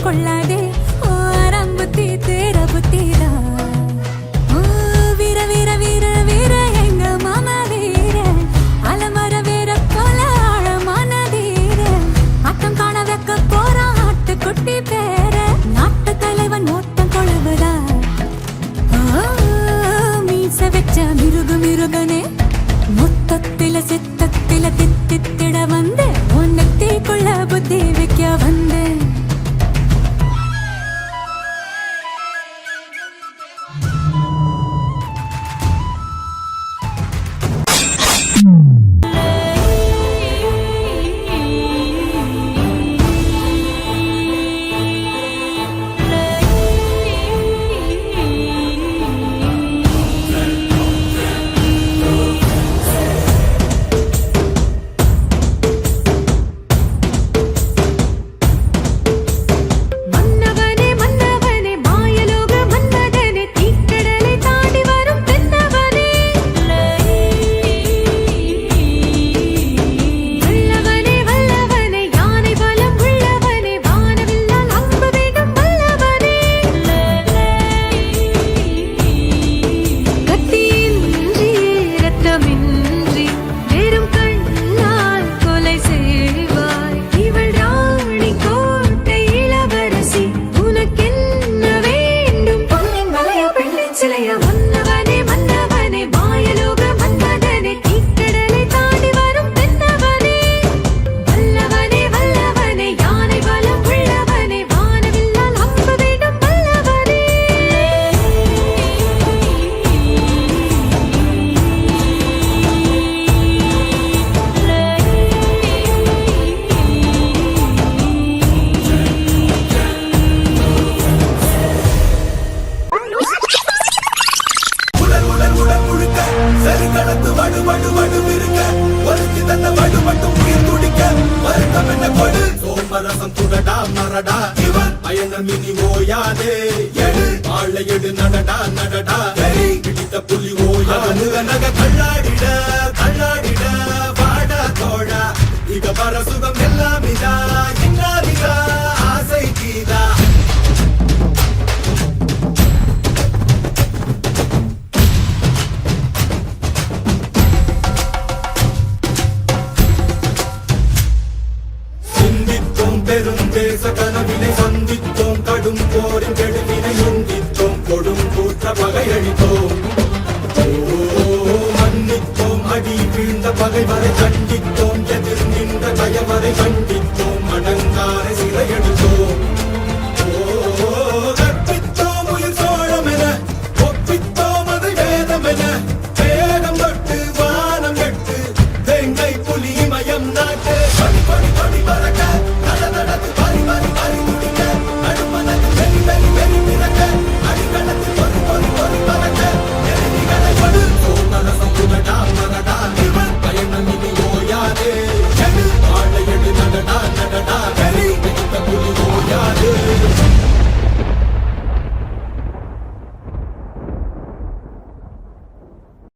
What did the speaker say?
கொள்ளாதே ஓ அரம்புத்தி தேர புத்திரா ஓ வீர வீர வீர வீர எங்க மாமா வீர அலமர வீர கொல ஆழமான தீர ஆட்டம் காண வைக்க போறான் ஆட்டுக்குட்டி பேர நாட்டு தலைவன் ஓட்டம் கொழுவுதா மீச வச்ச மிருக மிருகனே மொத்தத்தில சித்தத்தில தித்தித்திட வந்து உன்னத்திக்குள்ள புத்தி வைக்க வந்து மினி ஓயாதே எடு ஆளை எடு நடடா நடடா பிடித்த புலி ஓயாது நக கல்லாடிட கல்லாடிட வாடா தோடா இக வர சுகம் எல்லாம் இதா இன்னாரிதா ஆசை கீதா சிந்தித்தோம் பெரும் தேச கனவினை சந்தித்தோம் கடும் போரின் கெடுவினை உந்தித்தோம் கொடும் கூற்ற பகையளித்தோம் மன்னித்தோம் அடி வீழ்ந்த பகைவரை கண்டித்தோம் எதிர் நின்ற கயவரை கண்டித்தோம் அடங்காரை